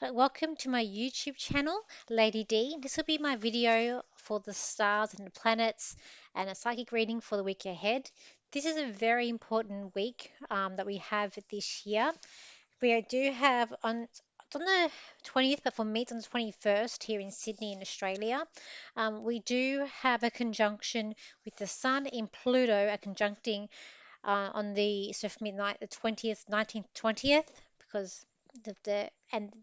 Welcome to my YouTube channel, Lady D. This will be my video for the stars and the planets and a psychic reading for the week ahead. This is a very important week that we have this year. We do have it's on the 20th, but for me it's on the 21st here in Sydney in Australia. We do have a conjunction with the Sun in Pluto, a conjuncting on the so for midnight the 20th, 19th, 20th because the and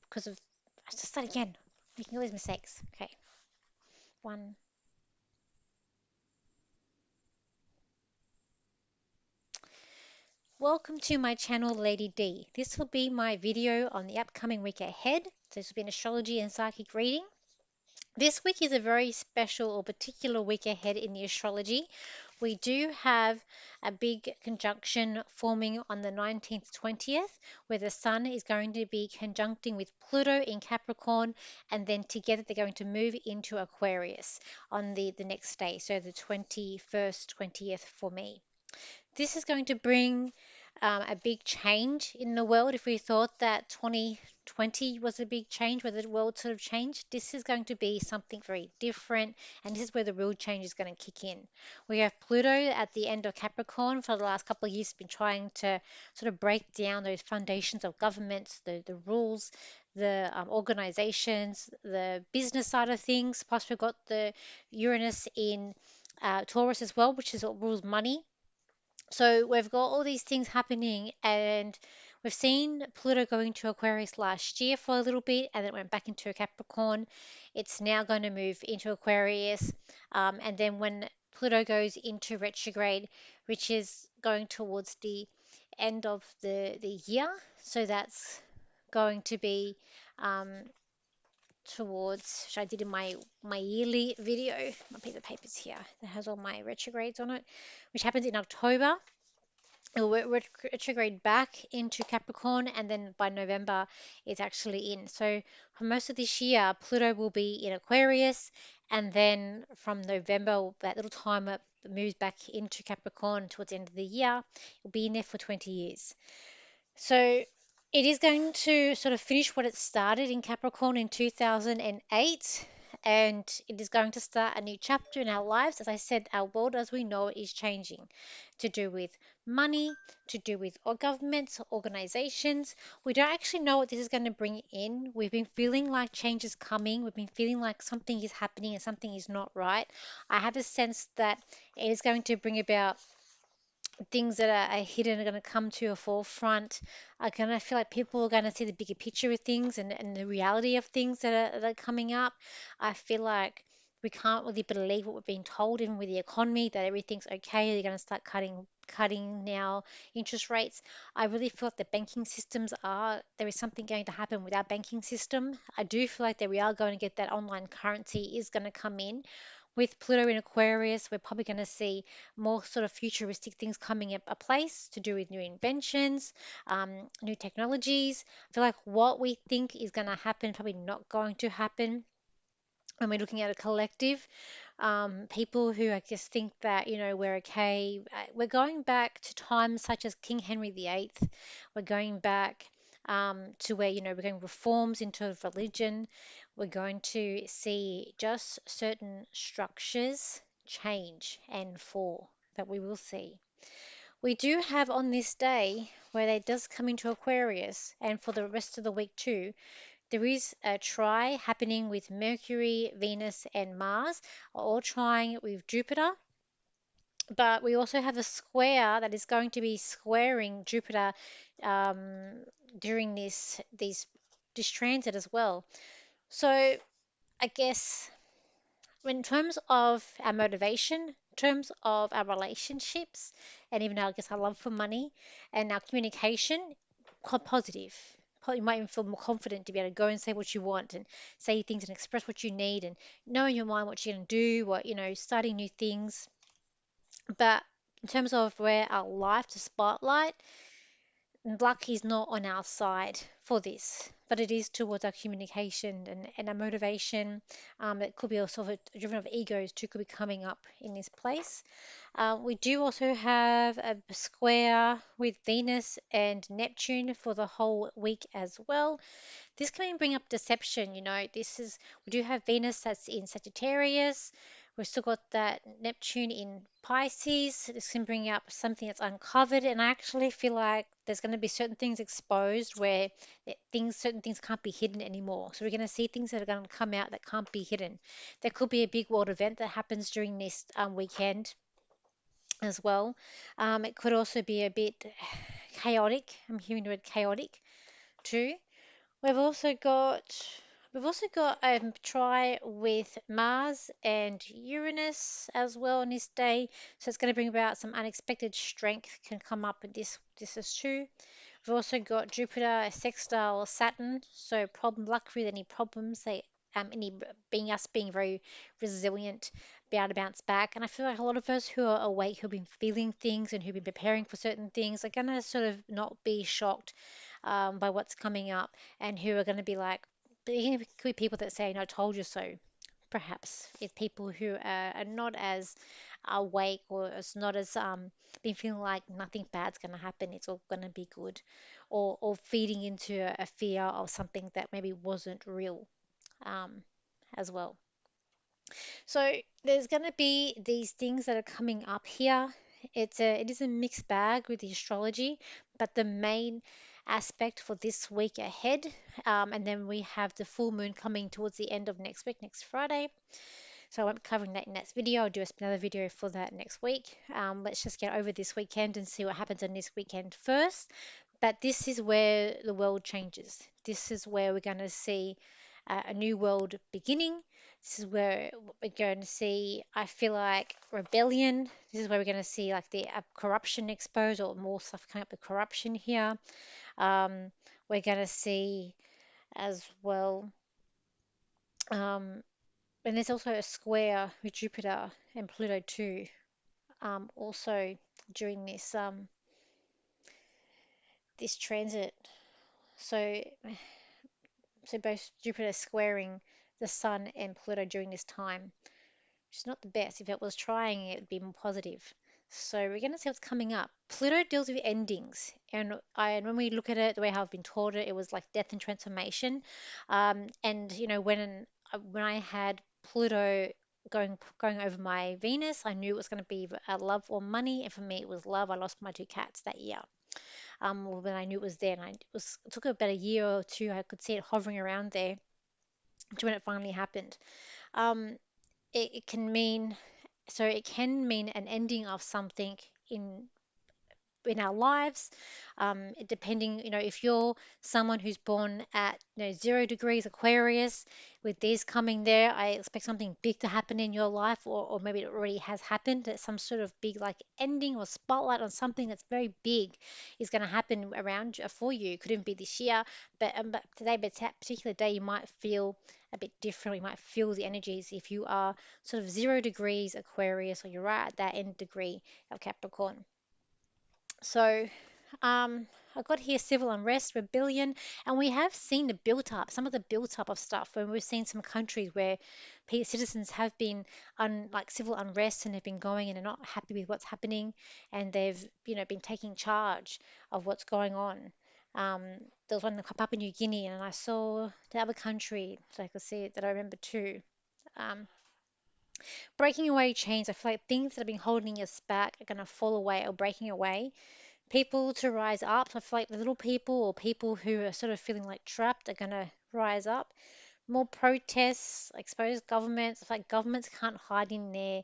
because of let's just start again. Making all these mistakes. Okay, one. Welcome to my channel, Lady D. This will be my video on the upcoming week ahead. So this will be an astrology and psychic reading. This week is a very special or particular week ahead in the astrology. We do have a big conjunction forming on the 19th, 20th, where the Sun is going to be conjuncting with Pluto in Capricorn, and then together they're going to move into Aquarius on the next day, so the 21st, 20th for me. This is going to bring a big change in the world. If we thought that 2020 was a big change, where the world sort of changed, this is going to be something very different, and this is where the real change is going to kick in. We have Pluto at the end of Capricorn for the last couple of years, been trying to sort of break down those foundations of governments, the rules, the organizations, the business side of things. Plus, we've got the Uranus in Taurus as well, which is what rules money. So we've got all these things happening, and we've seen Pluto go into Aquarius last year for a little bit, and then it went back into Capricorn. It's now going to move into Aquarius, and then when Pluto goes into retrograde, which is going towards the end of the year, so that's going to be um, towards, which I did in my yearly video. My piece of paper's here that has all my retrogrades on it, which happens in October. It'll retrograde back into Capricorn, and then by November it's actually in. So for most of this year, Pluto will be in Aquarius, and then from November, that little time it moves back into Capricorn towards the end of the year. It'll be in there for 20 years. So it is going to sort of finish what it started in Capricorn in 2008, and it is going to start a new chapter in our lives. As I said, our world as we know it is changing to do with money, to do with our governments, organizations. We don't actually know what this is going to bring in. We've been feeling like change is coming. We've been feeling like something is happening and something is not right. I have a sense that it is going to bring about things that are hidden are going to come to a forefront. Are going to feel like people are going to see the bigger picture of things and the reality of things that are coming up. I feel like we can't really believe what we're being told, even with the economy, that everything's okay. They're going to start cutting now interest rates. I really feel like the banking systems are, there is something going to happen with our banking system. I do feel like that we are going to get that online currency is going to come in. With Pluto in Aquarius, we're probably going to see more sort of futuristic things coming up a place to do with new inventions, new technologies. I feel like what we think is going to happen probably not going to happen when we're looking at a collective. People who I guess think that we're okay. We're going back to times such as King Henry VIII. We're going back to where we're going reforms into religion. We're going to see just certain structures change and fall that we will see. We do have on this day where it does come into Aquarius, and for the rest of the week too, there is a try happening with Mercury, Venus, and Mars, all trying with Jupiter. But we also have a square that is going to be squaring Jupiter um, during this transit as well. So I guess in terms of our motivation, in terms of our relationships, and even our, I guess, our love for money and our communication, quite positive. You might even feel more confident to be able to go and say what you want and say things and express what you need and know in your mind what you're going to do, starting new things. But in terms of where our life, the spotlight, luck is not on our side for this. but it is towards our communication and our motivation. It could be also driven of egos too, could be coming up in this place. We do also have a square with Venus and Neptune for the whole week as well. This can bring up deception, This is, we do have Venus that's in Sagittarius. We've still got that Neptune in Pisces. This can bring up something that's uncovered, and I actually feel like there's going to be certain things exposed where certain things can't be hidden anymore. So we're going to see things that are going to come out that can't be hidden. There could be a big world event that happens during this weekend as well. It could also be a bit chaotic. I'm hearing the word chaotic too. We've also got try with Mars and Uranus as well on this day, so it's going to bring about some unexpected strength can come up with this is true. We've also got Jupiter sextile Saturn, so problem luck with any problems, any being very resilient, be able to bounce back. And I feel like a lot of us who are awake, who've been feeling things and who've been preparing for certain things, are gonna sort of not be shocked by what's coming up, and who are going to be like, it could be people that say, "No, I told you so." Perhaps it's people who are not as awake, or is not as been feeling like nothing bad's going to happen. It's all going to be good, or feeding into a fear of something that maybe wasn't real, um, as well. So there's going to be these things that are coming up here. It is a mixed bag with the astrology, but the main aspect for this week ahead, and then we have the full moon coming towards the end of next week, next Friday. So I won't be covering that in next video. I'll do another video for that next week. Let's just get over this weekend and see what happens on this weekend first. But this is where the world changes. This is where we're going to see a new world beginning. This is where we're going to see, I feel like, rebellion. This is where we're going to see like the corruption exposed, or more stuff coming up with corruption here. Um, we're going to see as well. Um, and there's also a square with Jupiter and Pluto too. Also during this transit. So both Jupiter squaring the Sun and Pluto during this time, which is not the best. If it was trying, it would be more positive. So we're going to see what's coming up. Pluto deals with endings, and when we look at it, the way I've been taught it, it was like death and transformation. And when I had Pluto going over my Venus, I knew it was going to be a love or money, and for me, it was love. I lost my two cats that year. When I knew it was there, and it took about a year or two. I could see it hovering around there to when it finally happened. Um, it can mean it can mean an ending of something in in our lives, depending, if you're someone who's born at 0 degrees Aquarius, with these coming there, I expect something big to happen in your life, or maybe it already has happened, that some sort of big like ending or spotlight on something that's very big is going to happen around for you. It could even be this year, but today, but that particular day, you might feel a bit different. You might feel the energies if you are sort of 0 degrees Aquarius, or you're right at that end degree of Capricorn. So, I got here civil unrest, rebellion, and we have seen the built up, some of the built up of stuff. When we've seen some countries where citizens have been like civil unrest, and they've been going and they're not happy with what's happening, and they've been taking charge of what's going on. Um, there was one in Papua New Guinea, and I saw the other country, so I could see it that I remember too. Um, Breaking away chains. I feel like things that have been holding us back are going to fall away or breaking away. People to rise up. So I feel like the little people, or people who are sort of feeling like trapped, are going to rise up. More protests, exposed governments. I feel like governments can't hide in their, I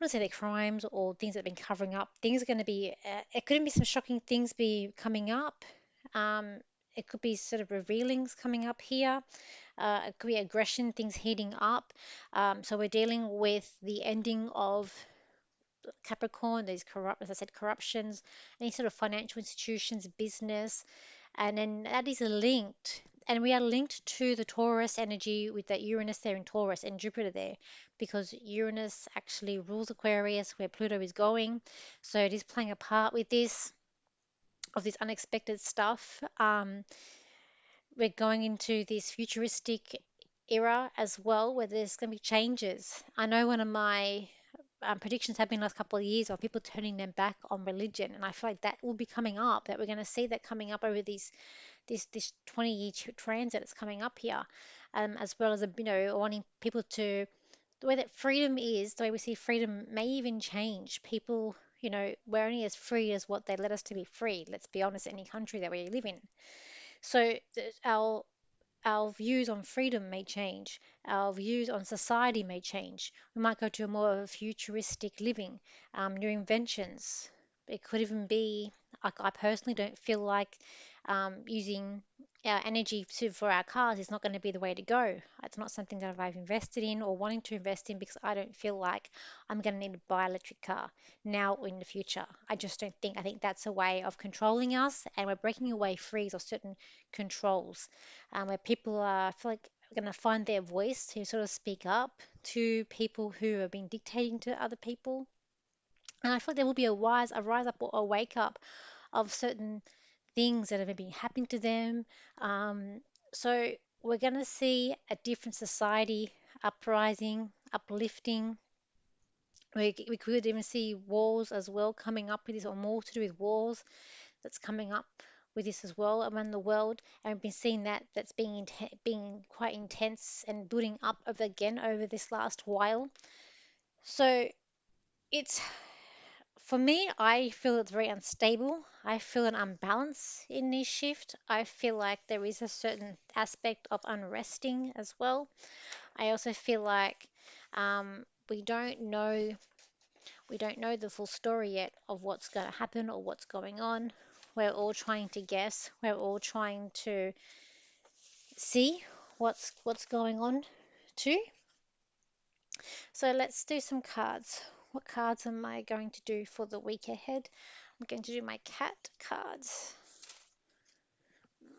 want to say, their crimes or things that have been covering up. Things are going to be, it could be some shocking things be coming up. Um, it could be sort of revealings coming up here. It could be aggression, things heating up. So we're dealing with the ending of Capricorn, these as I said, corruptions, any sort of financial institutions, business, and then that is linked. And we are linked to the Taurus energy with that Uranus there in Taurus and Jupiter there, because Uranus actually rules Aquarius, where Pluto is going. So it is playing a part with this, of this unexpected stuff. we're going into this futuristic era as well, where there's going to be changes. I know one of my predictions have been last couple of years of people turning their back on religion, and I feel like that will be coming up. That we're going to see that coming up over this 20-year transit that's coming up here, as well as wanting people to the way that freedom is, the way we see freedom may even change. People, we're only as free as what they let us to be free. Let's be honest, any country that we live in. So our views on freedom may change. Our views on society may change. We might go to a more of a futuristic living, new inventions. It could even be, I personally don't feel like using our energy for our cars is not going to be the way to go. It's not something that I've invested in or wanting to invest in because I don't feel like I'm going to need to buy an electric car now or in the future. I just don't think. I think that's a way of controlling us, and we're breaking away free of certain controls, where people are, I feel like, going to find their voice to sort of speak up to people who have been dictating to other people. And I feel like there will be a rise up or a wake up of certain things that have been happening to them. Um, so we're going to see a different society uprising, uplifting. We could even see wars as well coming up with this, or more to do with wars that's coming up with this as well around the world. And we've been seeing that's being quite intense and building up over this last while. So it's for me, I feel it's very unstable. I feel an unbalance in this shift. I feel like there is a certain aspect of unresting as well. I also feel like we don't know the full story yet of what's going to happen or what's going on. We're all trying to guess. We're all trying to see what's going on too. So let's do some cards. What cards am I going to do for the week ahead? I'm going to do my cat cards.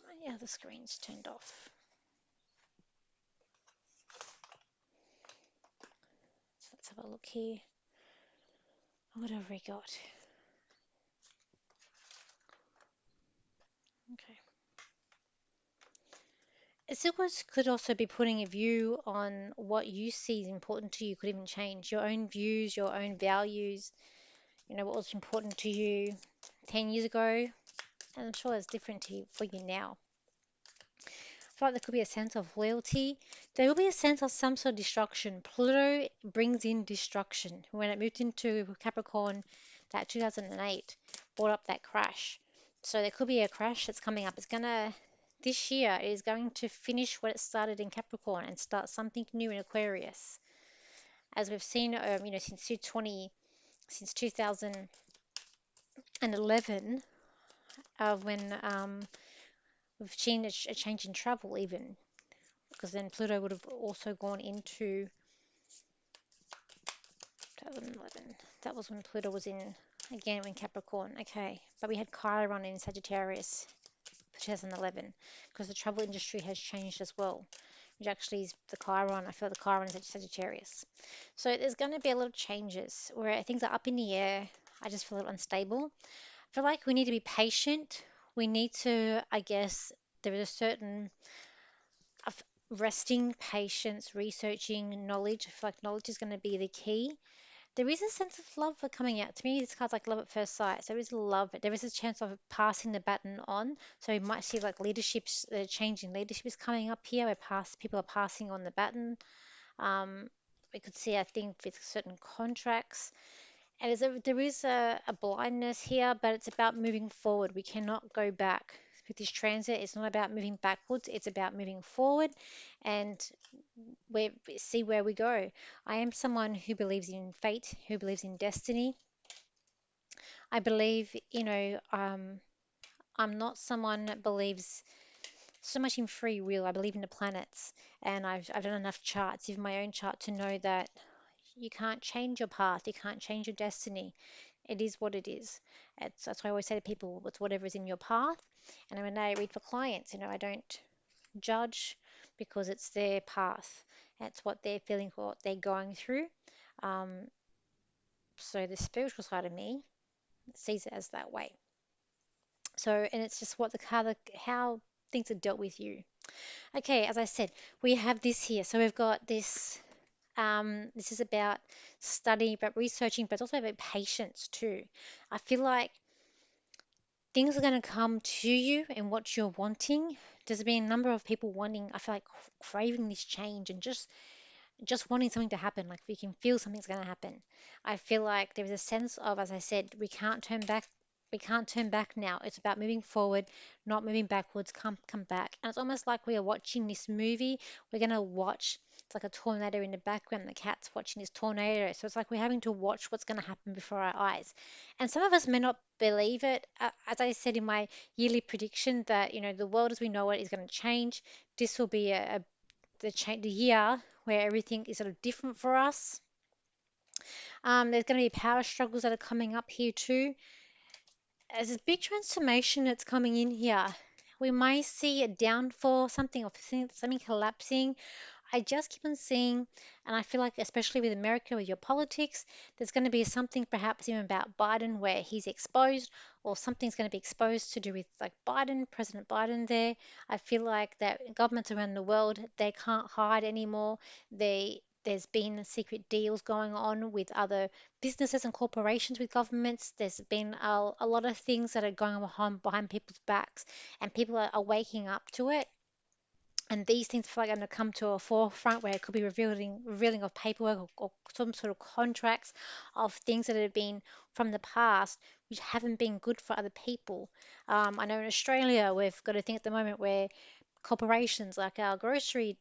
My other screen's turned off. So let's have a look here. What have we got? Okay. It could also be putting a view on what you see is important to you. Could even change your own views, your own values. What was important to you 10 years ago, and I'm sure it's different for you now. I feel like there could be a sense of loyalty. There will be a sense of some sort of destruction. Pluto brings in destruction. When it moved into Capricorn, that 2008 brought up that crash. So there could be a crash that's coming up. This year it is going to finish what it started in Capricorn and start something new in Aquarius. As we've seen, since 2011, when we've seen a change in travel even, because then Pluto would have also gone into 2011. That was when Pluto was in Capricorn. Okay, but we had Chiron in Sagittarius for 2011 because the travel industry has changed as well, which actually is the Chiron. I feel the Chiron is Sagittarius. So there's going to be a lot of changes where things are up in the air. I just feel a little unstable. I feel like we need to be patient. We need to, I guess, there is a certain of resting, patience, researching, knowledge. I feel like knowledge is going to be the key. There is a sense of love for coming out. To me, this card's like love at first sight. So there is love. There is a chance of passing the baton on. So you might see like the change in leadership is coming up here, where people are passing on the baton. Um, we could see, I think, with certain contracts. And there is a blindness here, but it's about moving forward. We cannot go back. With this transit, it's not about moving backwards, it's about moving forward and see where we go. I am someone who believes in fate, who believes in destiny. I believe, I'm not someone that believes so much in free will. I believe in the planets, and I've done enough charts, even my own chart, to know that you can't change your path, you can't change your destiny. It is what it is. That's why I always say to people, it's whatever is in your path. And when I read for clients, I don't judge because it's their path. It's what they're feeling, what they're going through. Um, so the spiritual side of me sees it as that way. So, and it's just how things are dealt with you. Okay, as I said, we have this here. So we've got this. This is about studying, about researching, but it's also about patience too. I feel like things are going to come to you and what you're wanting. There's been a number of people wanting, I feel like, craving this change and just wanting something to happen. Like we can feel something's going to happen. I feel like there is a sense of, as I said, we can't turn back. We can't turn back now. It's about moving forward, not moving backwards. Come back. And it's almost like we are watching this movie. We're going to watch. It's like a tornado in the background. The cat's watching this tornado. So it's like we're having to watch what's going to happen before our eyes. And some of us may not believe it. As I said in my yearly prediction, that the world as we know it is going to change. This will be the year where everything is sort of different for us. There's going to be power struggles that are coming up here too. As a big transformation that's coming in here, we might see a downfall, something collapsing. I just keep on seeing, and I feel like, especially with America, with your politics, there's going to be something perhaps even about Biden where he's exposed, or something's going to be exposed to do with like Biden, President Biden there. I feel like that governments around the world, they can't hide anymore. There's been secret deals going on with other businesses and corporations with governments. There's been a lot of things that are going on behind people's backs, and people are waking up to it, and these things are going to come to a forefront where it could be revealing of paperwork, or some sort of contracts of things that have been from the past which haven't been good for other people. I know in Australia we've got a thing at the moment where corporations like our grocery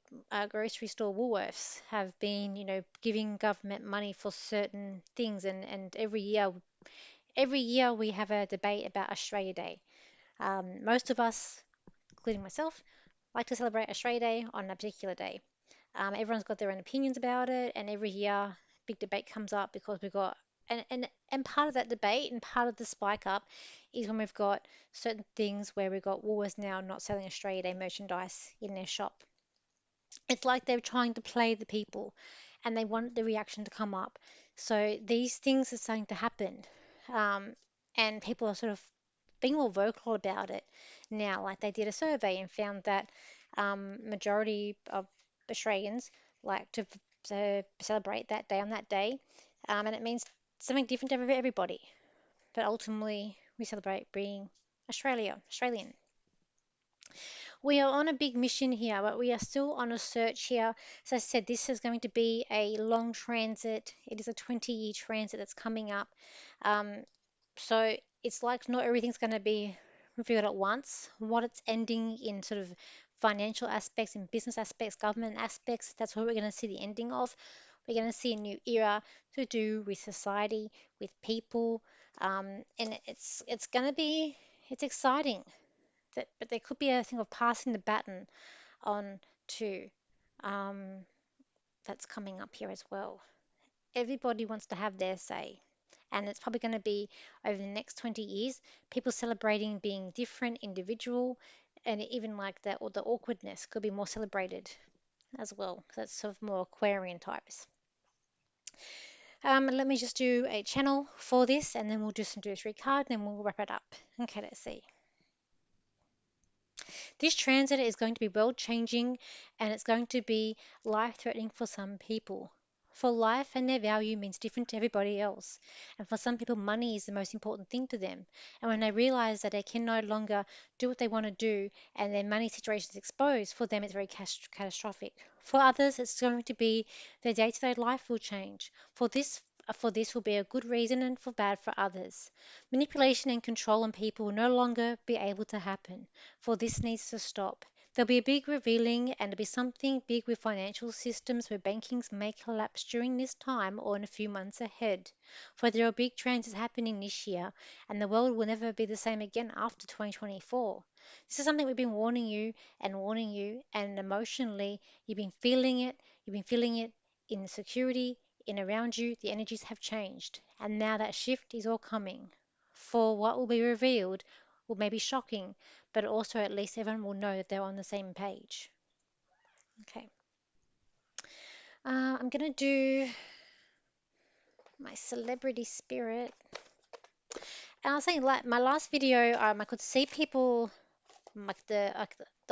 store Woolworths have been, giving government money for certain things, and every year we have a debate about Australia Day. Most of us, including myself, like to celebrate Australia Day on a particular day. Everyone's got their own opinions about it, and every year big debate comes up because we've got and part of that debate and part of the spike up is when we've got certain things where we've got Woolworths now not selling Australia Day merchandise in their shop. It's like they're trying to play the people, and they want the reaction to come up. So these things are starting to happen, um, and people are sort of being more vocal about it now. Like they did a survey and found that majority of Australians like to celebrate that day on that day, and it means something different to everybody. But ultimately, we celebrate being Australian. We are on a big mission here, but we are still on a search here. As I said, this is going to be a long transit. It is a 20-year transit that's coming up. Um, so it's like not everything's going to be revealed at once. What it's ending in sort of financial aspects and business aspects, government aspects, that's what we're going to see the ending of. We're going to see a new era to do with society, with people, and it's going to be it's exciting. But there could be a thing of passing the baton on to um, that's coming up here as well. Everybody wants to have their say. And it's probably going to be over the next 20 years, people celebrating being different, individual, and even like that, or the awkwardness could be more celebrated as well, because that's sort of more Aquarian types. Let me just do a channel for this, and then we'll do 3 cards, and then we'll wrap it up. Okay, let's see. This transit is going to be world changing, and it's going to be life threatening for some people. For life and their value means different to everybody else. And for some people, money is the most important thing to them. And when they realize that they can no longer do what they want to do and their money situation is exposed, for them it's very catastrophic. For others, it's going to be their day-to-day life will change. For this will be a good reason, and for bad for others. Manipulation and control on people will no longer be able to happen, for this needs to stop. There'll be a big revealing, and there'll be something big with financial systems where bankings may collapse during this time or in a few months ahead. For there are big transits happening this year, and the world will never be the same again after 2024. This is something we've been warning you, and emotionally, you've been feeling it in security, in around you, the energies have changed, and now that shift is all coming. For what will be revealed will maybe shocking, but also at least everyone will know that they're on the same page. Okay. I'm gonna do my celebrity spirit. And I was saying, like my last video, I could see people the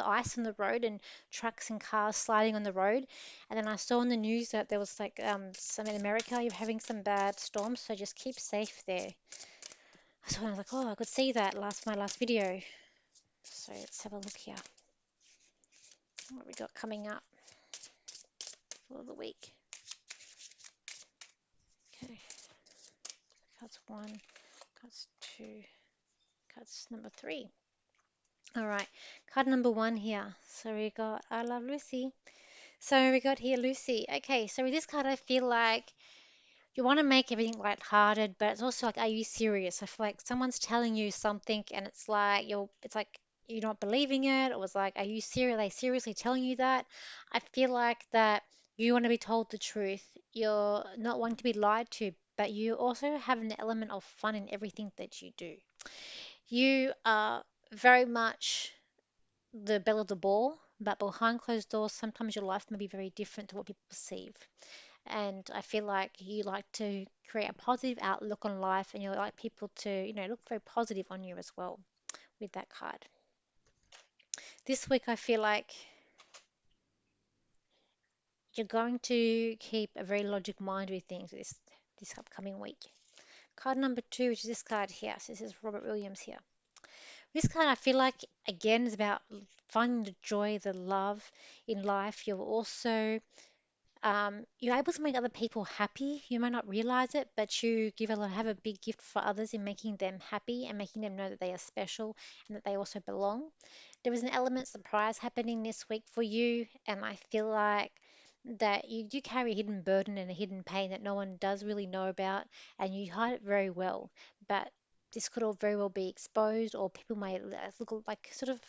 ice on the road and trucks and cars sliding on the road. And then I saw on the news that there was like some in America, you're having some bad storms, so just keep safe there. So I was like, oh, I could see that my last video. So let's have a look here. What we got coming up for the week. Okay, cards one, cards two, cards number three. All right, card number one here. So we got I Love Lucy. So we got here Lucy. Okay, so with this card, I feel like you want to make everything lighthearted, but it's also like, are you serious? I feel like someone's telling you something, and it's like you're not believing it. It was like, are you serious? Are they seriously telling you that? I feel like that you want to be told the truth. You're not wanting to be lied to, but you also have an element of fun in everything that you do. You are very much the belle of the ball, but behind closed doors, sometimes your life may be very different to what people perceive. And I feel like you like to create a positive outlook on life, and you like people to, look very positive on you as well with that card. This week, I feel like you're going to keep a very logic mind with things this upcoming week. Card number two, which is this card here. So this is Robert Williams here. This card, I feel like, again, is about finding the joy, the love in life. You'll also you're able to make other people happy. You might not realize it, but you have a big gift for others in making them happy and making them know that they are special and that they also belong. There is an element surprise happening this week for you, and I feel like that you do carry a hidden burden and a hidden pain that no one does really know about, and you hide it very well. But this could all very well be exposed, or people may look like sort of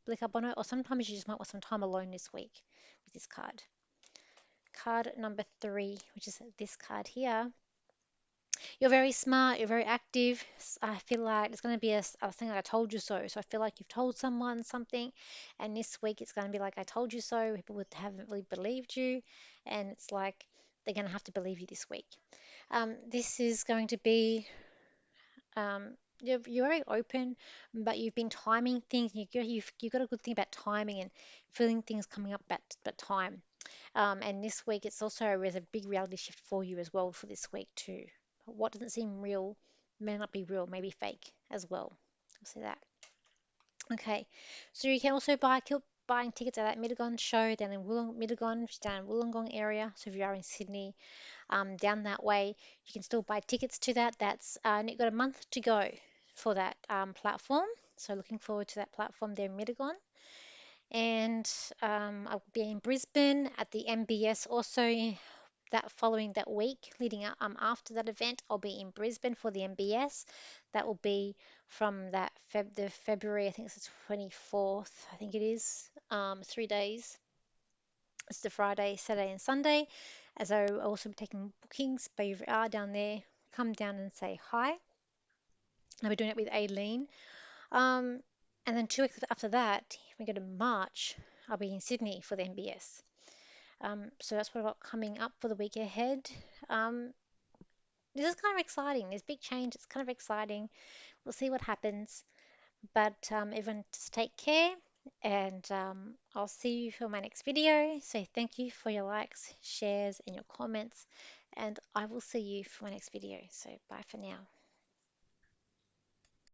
blick up on it, or sometimes you just might want some time alone this week with this card. Card number three, which is this card here. You're very smart, you're very active. I feel like it's going to be a thing like I told you so. So I feel like you've told someone something, and this week it's going to be like I told you so. People haven't really believed you, and it's like they're going to have to believe you this week. This is going to be you're very open, but you've been timing things. You've got a good thing about timing and feeling things coming up at time. And this week, it's also there's a big reality shift for you as well for this week too. What doesn't seem real may not be real, maybe fake as well. I'll say that. Okay, so you can also keep buying tickets at that Mittagong show down in Mittagong, which is down in Wollongong area. So if you are in Sydney, down that way, you can still buy tickets to that. And you've got a month to go for that platform. So looking forward to that platform there in Mittagong. And I'll be in Brisbane at the MBS also that following that week leading up after that event. I'll be in Brisbane for the MBS. That will be from the February, I think it's the 24th, I think it is, 3 days. It's the Friday, Saturday and Sunday. As I will also be taking bookings, but if you are down there, come down and say hi. I'll be doing it with Aileen. um, and then 2 weeks after that, we go to March, I'll be in Sydney for the MBS. So that's what I've got coming up for the week ahead. Um, this is kind of exciting. There's big change. It's kind of exciting. We'll see what happens. But everyone just take care, and I'll see you for my next video. So thank you for your likes, shares, and your comments, and I will see you for my next video. So bye for now.